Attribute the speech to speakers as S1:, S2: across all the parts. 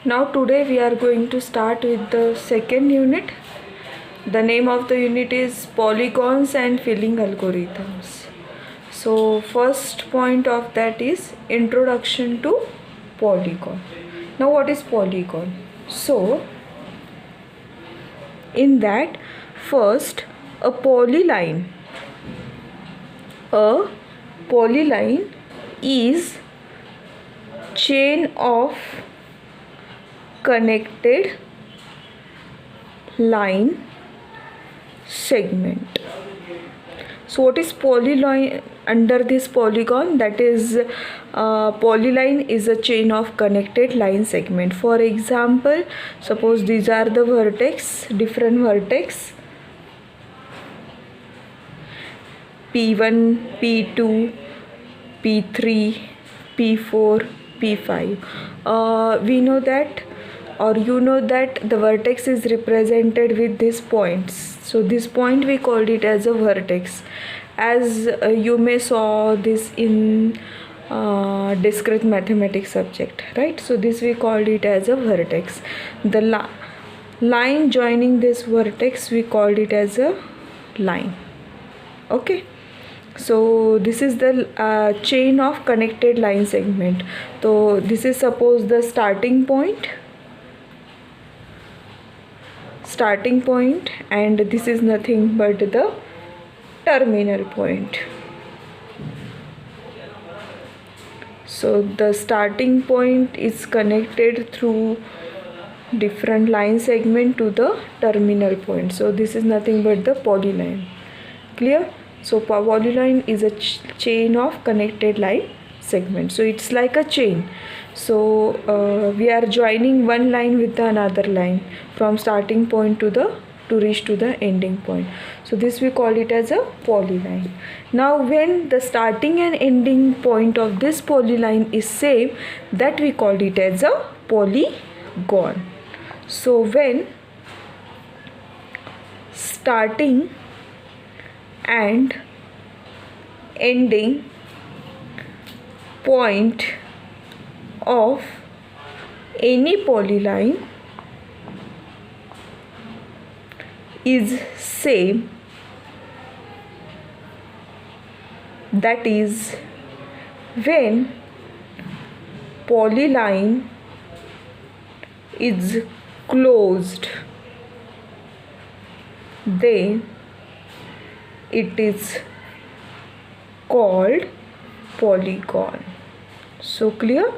S1: Now today we are going to start with the second unit. The name of the unit is polygons and filling algorithms. So first point of that is introduction to polygon. Now what is polygon? So in that, first a polyline is chain of connected line segment. So what is polyline under this polygon? That is polyline is a chain of connected line segment. For example, suppose these are the vertex, different vertex P1, P2, P3, P4, P5. We know that, or you know that the vertex is represented with these points. So this point we called it as a vertex, as you may saw this in discrete mathematics subject, right? So this we called it as a vertex. The line joining this vertex we called it as a line. Okay, so this is the chain of connected line segment. So this is suppose the starting point, and this is nothing but the terminal point. So the starting point is connected through different line segment to the terminal point. So this is nothing but the polyline. Clear? So polyline is a chain of connected line segment. So it's like a chain. So we are joining one line with another line from starting point to reach to the ending point. So this we call it as a polyline. Now when the starting and ending point of this polyline is same, that we call it as a polygon. So when starting and ending point of any polyline is same, that is when polyline is closed, then it is called polygon. So clear?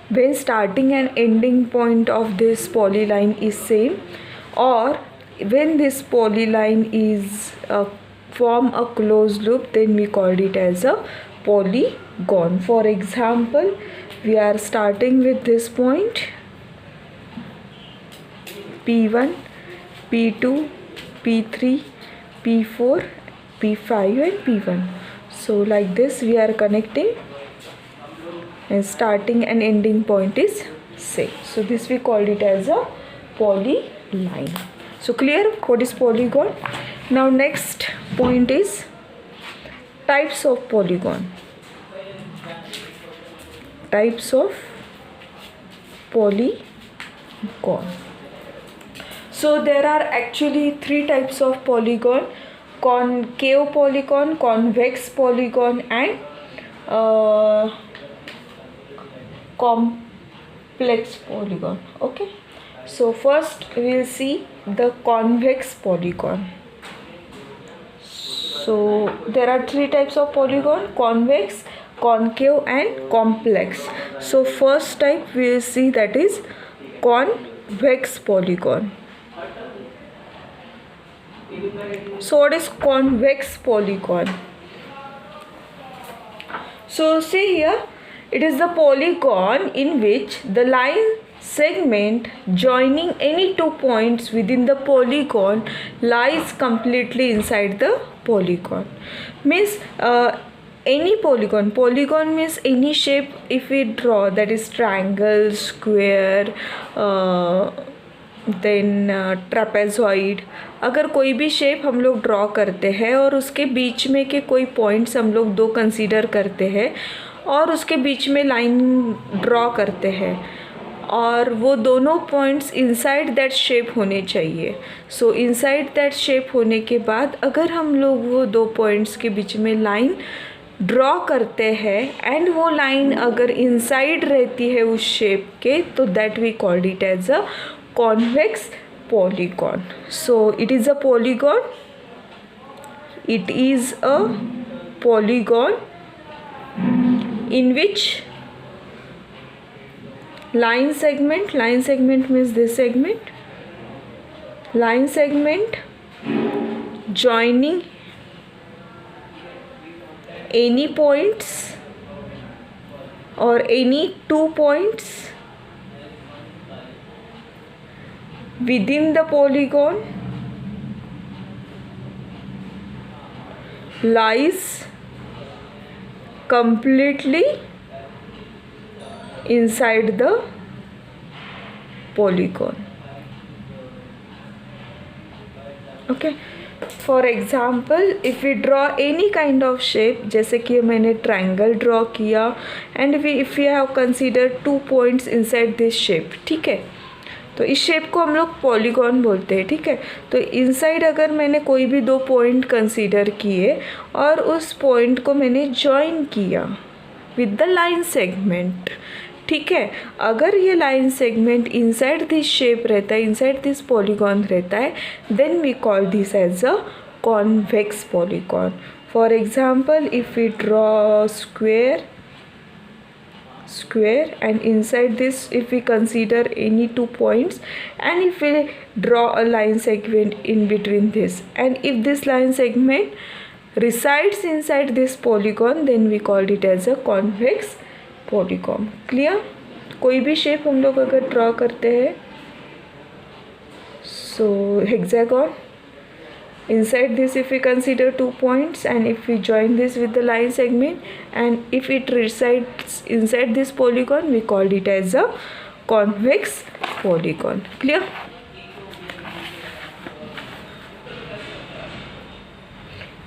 S1: When starting and ending point of this polyline is same, or when this polyline is form a closed loop, then we called it as a polygon. For example, we are starting with this point P1, P2, P3, P4, P5 and P1. So like this we are connecting, and starting and ending point is same. So this we called it as a polyline. So clear what is polygon? Now next point is types of polygon. Types of polygon. So there are actually three types of polygon: concave polygon, convex polygon and complex polygon. Okay, so first we will see the convex polygon. So there are three types of polygon: convex, concave and complex. So first type we will see, that is convex polygon. So what is convex polygon? So see here, it is the polygon in which the line segment joining any two points within the polygon lies completely inside the polygon. Means any polygon means any shape if we draw, that is triangle, square, then trapezoid, अगर कोई भी shape हम लोग draw करते हैं और उसके बीच में के कोई पॉइंट्स हम लोग दो कंसीडर करते हैं और उसके बीच में लाइन ड्रॉ करते हैं, और वो दोनों पॉइंट्स इनसाइड दैट शेप होने चाहिए. सो इनसाइड दैट शेप होने के बाद अगर हम लोग वो दो पॉइंट्स के बीच में लाइन ड्रॉ करते हैं एंड वो लाइन अगर इनसाइड रहती है उस शेप के, तो that we called it as a convex polygon. So it is a polygon. It is a polygon in which line segment means this segment, line segment joining any points or any 2 points within the polygon lies completely inside the polygon. Okay, for example if we draw any kind of shape, जैसे कि मैंने triangle draw किया and if we have considered 2 points inside this shape, ठीक है, तो इस shape को हम लोग पॉलीगॉन बोलते हैं. ठीक है, तो इनसाइड अगर मैंने कोई भी 2 पॉइंट कंसीडर किए और उस पॉइंट को मैंने जॉइन किया विद द लाइन सेगमेंट. ठीक है, अगर ये line segment inside this shape रहता है, इनसाइड दिस पॉलीगॉन रहता है, then we call this as a convex polygon. For example if we draw square and inside this if we consider any 2 points and if we draw a line segment in between this, and if this line segment resides inside this polygon, then we call it as a convex polygon. Clear? कोई भी shape हम लोग अगर draw करते हैं, so hexagon, inside this if we consider 2 points and if we join this with the line segment and if it resides inside this polygon, we call it as a convex polygon. Clear?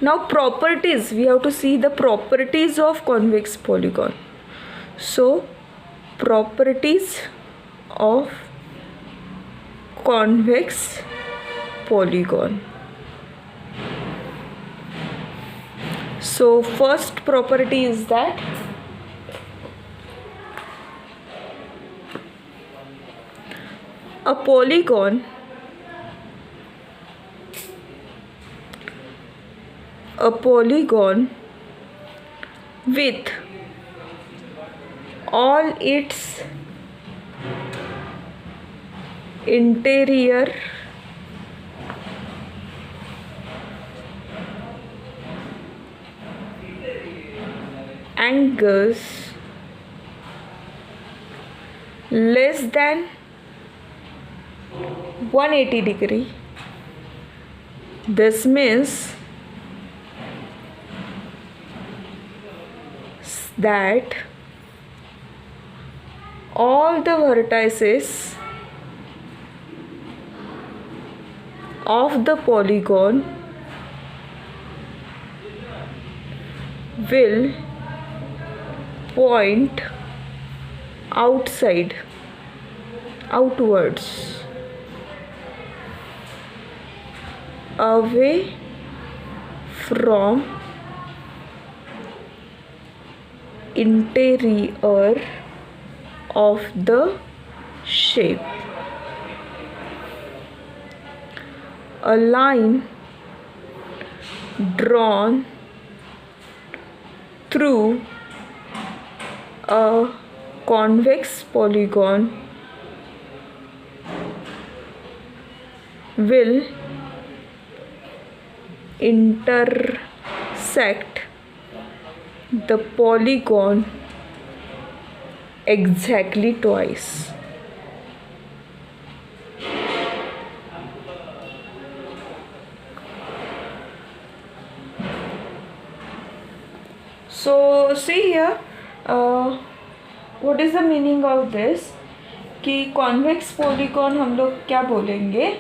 S1: Now properties, we have to see the properties of convex polygon. So properties of convex polygon. So first property is that a polygon with all its interior angles less than 180 degree. This means that all the vertices of the polygon will point outwards, away from interior of the shape. A line drawn through a convex polygon will intersect the polygon exactly twice. So see here, what is the meaning of this कि convex polygon हम लोग क्या बोलेंगे,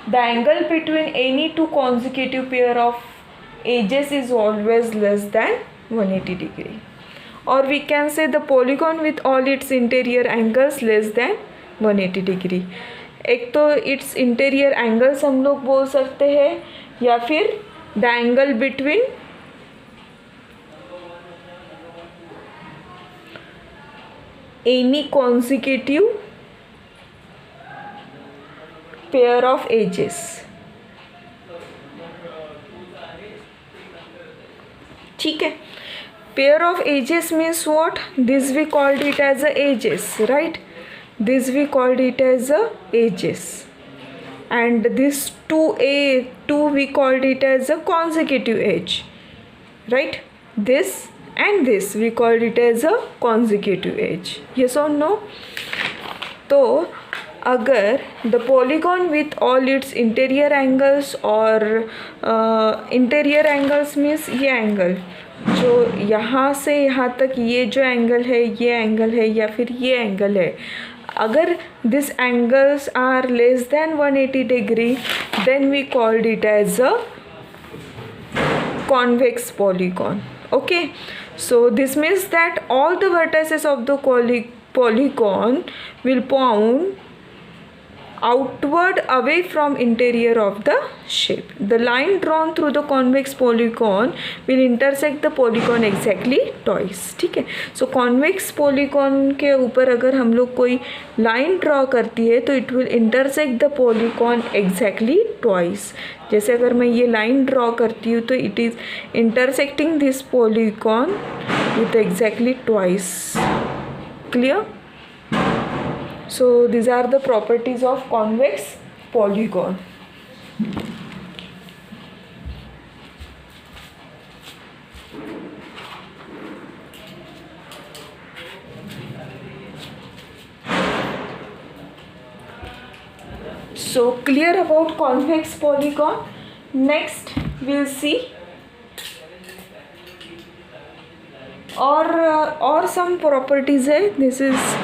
S1: the angle between any two consecutive pair of edges is always less than 180 degree, or we can say the polygon with all its interior angles less than 180 degree. एक तो it's interior angles हम लोग बोल सकते हैं, या फिर the angle between any consecutive pair of edges. ठीक है, pair of edges means what? This we called it as a edges, right? This we called it as a ages, and this two we called it as a consecutive age, right? This and this we called it as a consecutive age. Yes or no? तो अगर the polygon with all its interior angles और interior angles means ये angle जो यहाँ से यहाँ तक ये जो एंगल है, ये एंगल है या फिर ये एंगल है, अगर this angles are less than 180 degree, then we called it as a convex polygon. Okay, so this means that all the vertices of the polygon will point outward away from interior of the shape. The line drawn through the convex polygon will intersect the polygon exactly twice. ठीक है, so convex polygon के ऊपर अगर हम लोग कोई line draw करती है तो it will intersect the polygon exactly twice. जैसे अगर मैं ये line draw करती हूँ तो it is intersecting this polygon with exactly twice. Clear? So these are the properties of convex polygon. So clear about convex polygon. Next we'll see और some properties है. This is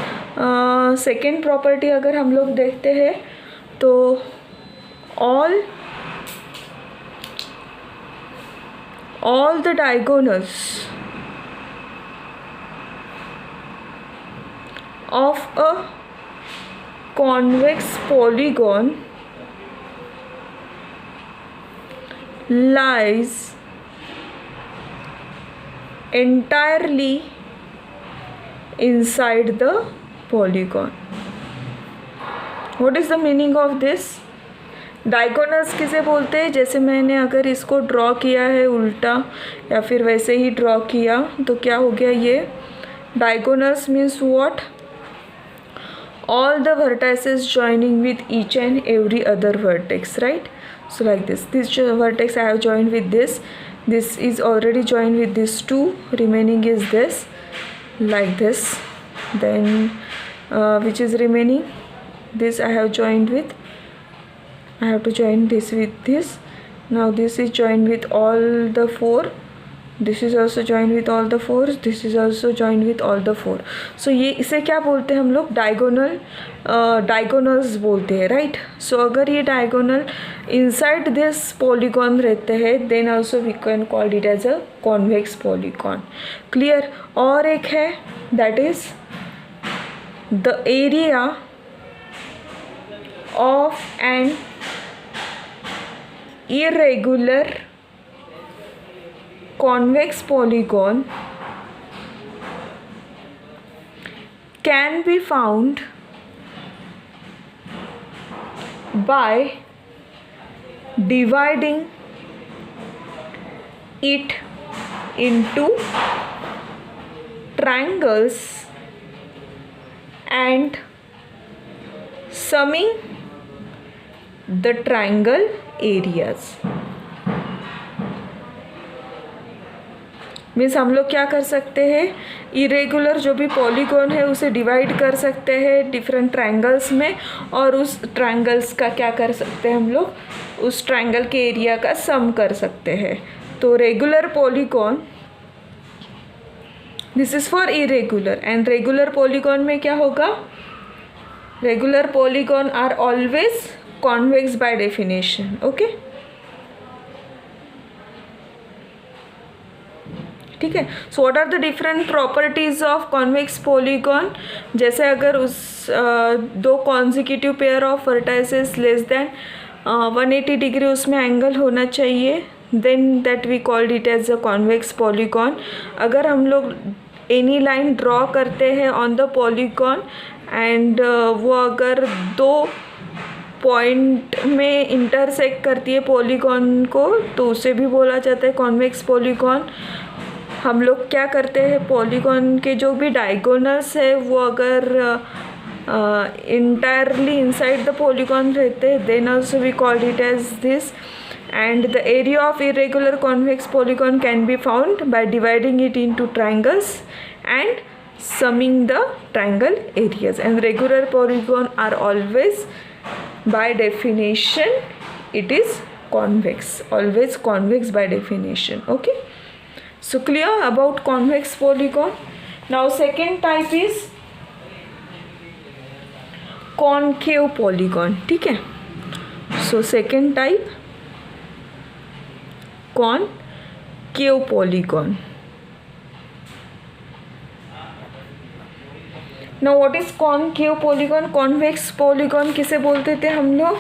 S1: second property अगर हम लोग देखते हैं तो all the diagonals of a convex polygon lies entirely inside the polygon. What is the meaning of this? Diagonals किसे बोलते हैं? जैसे मैंने अगर इसको ड्रॉ किया है उल्टा या फिर वैसे ही ड्रॉ किया तो क्या हो गया ये? Diagonals means what? All the vertices joining with each and every other vertex, right? So like this vertex I have joined with this is already joined with this two, remaining is this, like this. Then which is remaining? This I have joined with, I have to join this with this. Now this is joined with all the four, this is also joined with all the fours, this is also joined with all the four. So ये इसे क्या बोलते हैं हम लोग? Diagonals बोलते हैं, right? सो अगर ये डायगोनल इनसाइड दिस पॉलीगॉन रहते हैं then also we can call it as a convex polygon. Clear? और एक है that is the area of an irregular convex polygon can be found by dividing it into triangles and summing the triangle areas. Means हम लोग क्या कर सकते हैं? Irregular जो भी पॉलीगॉन है उसे डिवाइड कर सकते हैं डिफरेंट ट्रायंगल्स में, और उस ट्रायंगल्स का क्या कर सकते हैं हम लोग? उस ट्रायंगल के एरिया का सम कर सकते हैं. तो regular polygon, this is for irregular, and regular polygon में क्या होगा? Regular polygon are always convex by definition. Okay, ठीक है. So what are the different properties of convex polygon. जैसे अगर उस दो consecutive pair of vertices less than 180 degree उसमें एंगल होना चाहिए, then that we called it as a convex polygon. अगर हम लोग एनी लाइन ड्रॉ करते हैं ऑन द पॉलीगॉन एंड वो अगर दो पॉइंट में इंटरसेक्ट करती है पॉलीगॉन को, तो उसे भी बोला जाता है कॉन्वेक्स पॉलीगॉन. हम लोग क्या करते हैं, पॉलीगॉन के जो भी डायगोनल्स है वो अगर इंटायरली इनसाइड द पॉलीगॉन रहते हैं, then also we called it as this. And the area of irregular convex polygon can be found by dividing it into triangles and summing the triangle areas. And regular polygon are always, by definition, it is convex, always convex by definition. Okay, so clear about convex polygon. Now second type is concave polygon. ठीक है. So second type concave polygon. Now what is concave polygon? Convex polygon किसे बोलते थे हम लोग,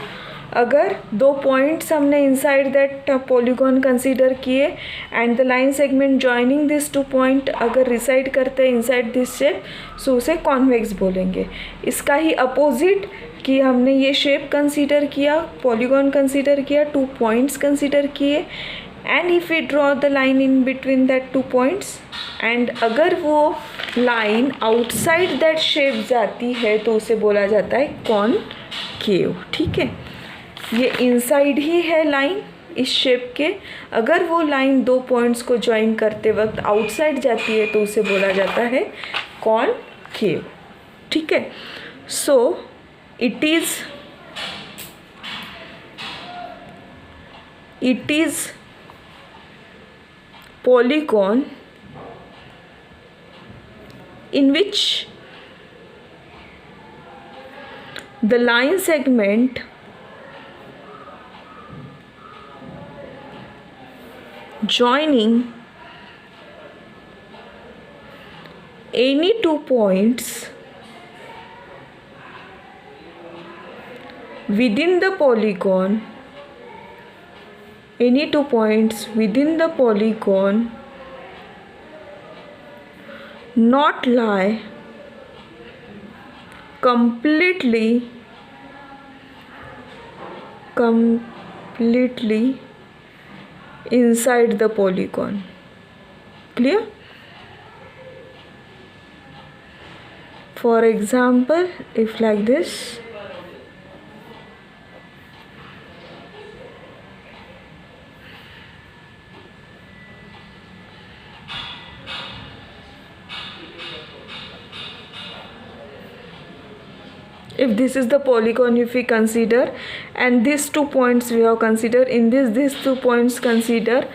S1: अगर दो points हमने इनसाइड दैट पॉलीगॉन कंसीडर किए and the line segment joining this two point अगर रिसाइड करते हैं इनसाइड दिस शेप, सो उसे कॉन्वेक्स बोलेंगे. इसका ही अपोजिट कि हमने ये शेप कंसीडर किया, पॉलीगॉन कंसीडर किया, टू पॉइंट्स कंसीडर किए, and if we draw the line in between that two points and अगर वो लाइन आउटसाइड दैट शेप जाती है तो उसे बोला जाता है कॉनकेव. ठीक है, ये इनसाइड ही है लाइन इस शेप के, अगर वो लाइन दो पॉइंट्स को ज्वाइन करते वक्त आउटसाइड जाती है तो उसे बोला जाता है कॉनकेव. ठीक है. So it is polygon in which the line segment joining any two points within the polygon, any two points within the polygon not lie completely inside the polygon. Clear? For example, if like this, if this is the polygon, if we consider, and these two points we have considered in this, these two points consider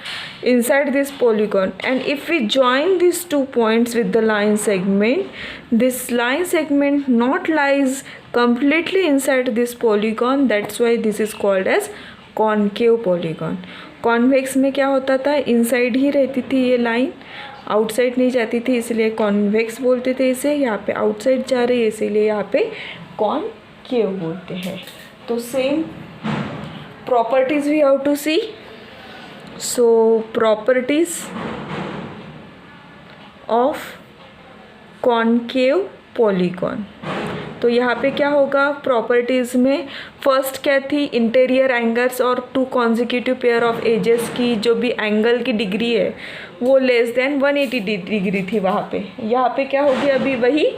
S1: inside this polygon, and if we join these two points with the line segment, this line segment not lies completely inside this polygon, that's why this is called as concave polygon. Convex में क्या होता था, inside he रहती थी ये line, outside नहीं जाती थी, इसलिए कॉन्वेक्स बोलते थे इसे. यहाँ पे आउटसाइड जा रही है इसीलिए यहाँ पे कॉनकेव बोलते हैं. तो same properties we have to see. So properties of concave polygon. तो यहाँ पे क्या होगा प्रॉपर्टीज़ में, फर्स्ट क्या थी, इंटीरियर एंगल्स और two consecutive pair of edges की जो भी एंगल की डिग्री है वो लेस देन 180 डिग्री थी वहाँ पे. यहाँ पे क्या होगी, अभी वही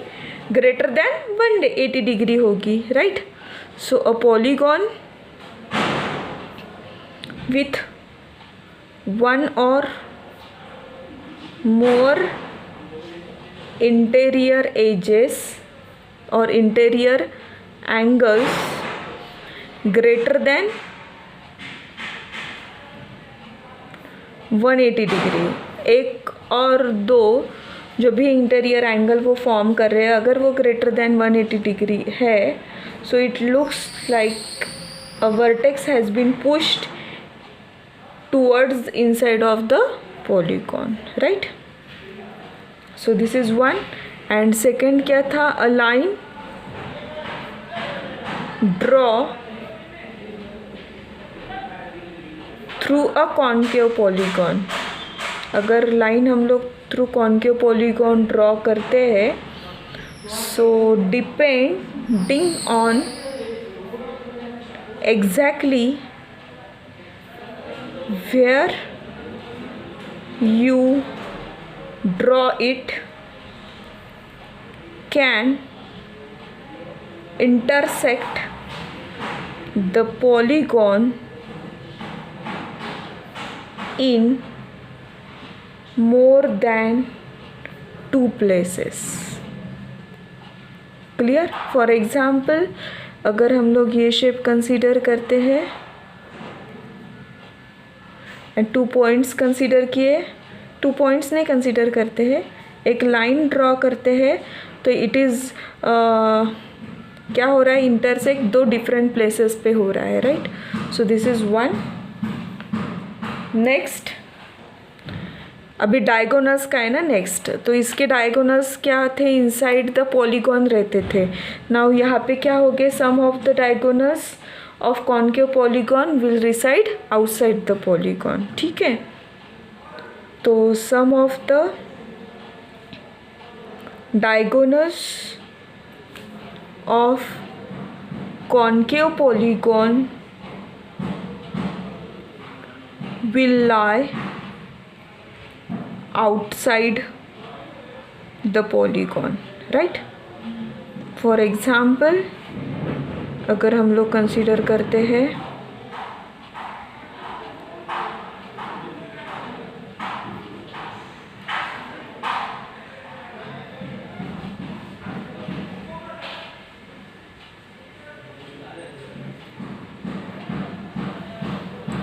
S1: ग्रेटर देन 180 डिग्री होगी, right. So a polygon with one और मोर इंटीरियर एजेस और interior angles greater than 180 degree, एक और दो जो भी इंटीरियर एंगल वो फॉर्म कर रहे हैं अगर वो ग्रेटर देन 180 डिग्री है, so it looks like a vertex has been pushed towards inside of the polygon, right. So this is one. And second क्या था, a line draw through a concave polygon. अगर line हम लोग through concave polygon draw करते हैं, so depending on exactly where you draw it can intersect the polygon in more than two places. Clear. For example अगर हम लोग ये shape consider करते हैं एंड 2 पॉइंट्स कंसीडर किए, 2 पॉइंट्स नहीं कंसीडर करते हैं, एक लाइन ड्रॉ करते हैं, तो इट इज़ क्या हो रहा है, इंटरसेक्ट 2 डिफरेंट प्लेसेस पे हो रहा है, right. So this is one. Next अभी डायगोनल्स का है ना नेक्स्ट, तो इसके डायगोनल्स क्या थे, इनसाइड द पॉलीगॉन रहते थे. नाउ यहाँ पे क्या हो गए, sum of the diagonals of concave polygon will reside outside the polygon. ठीक है. तो sum of the diagonals of concave polygon will lie outside the polygon, right. For example अगर हम लोग कंसीडर करते हैं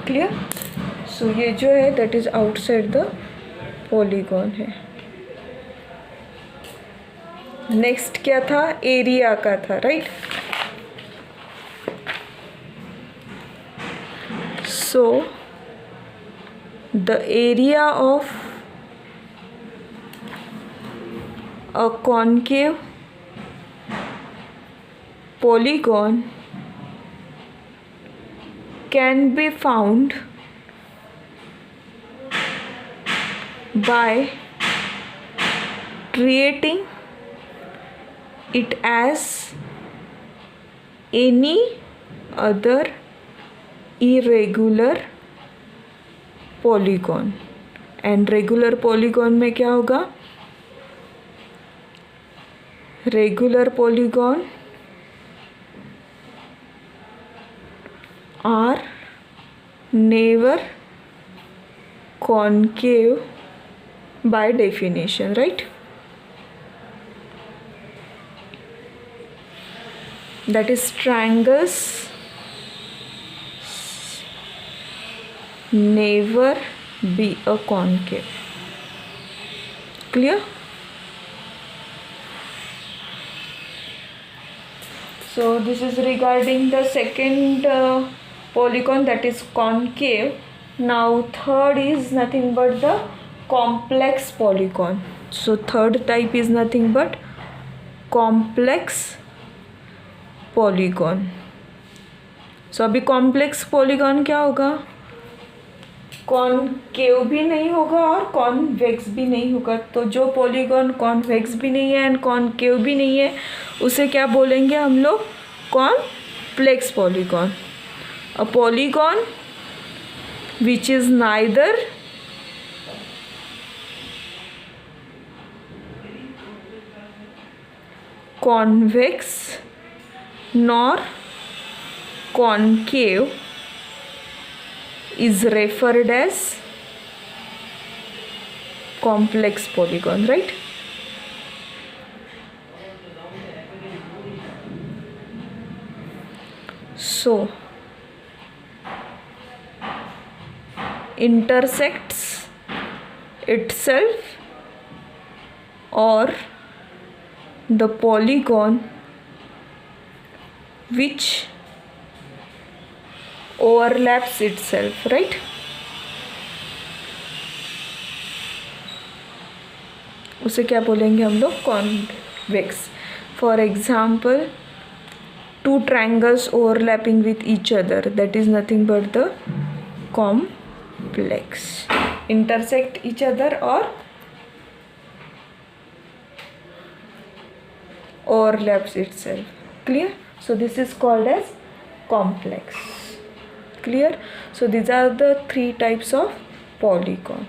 S1: क्लियर. सो ये जो है that is outside the polygon है. नेक्स्ट क्या था, एरिया का था, right. So the area of a concave polygon can be found by treating it as any other irregular polygon. And regular polygon में क्या होगा, regular polygon are never concave by definition, right. That is triangles never be a concave. Clear. So this is regarding the second polygon, that is concave. Now third is nothing but the complex polygon. So third type is nothing but complex polygon. So अभी complex polygon क्या होगा, concave भी नहीं होगा और convex भी नहीं होगा. तो जो पॉलीगॉन कॉन्वेक्स भी नहीं है एंड कॉनकेव भी नहीं है उसे क्या बोलेंगे हम लोग, complex polygon. A polygon which is neither convex nor concave is referred as complex polygon, right. So intersects itself or the polygon which overlaps itself, right. उसे क्या बोलेंगे हम लोग, convex. For example, two triangles overlapping with each other, that is nothing but the complex. Intersect each other or overlaps itself. Clear? So this is called as complex. Clear? So these are the three types of polygon.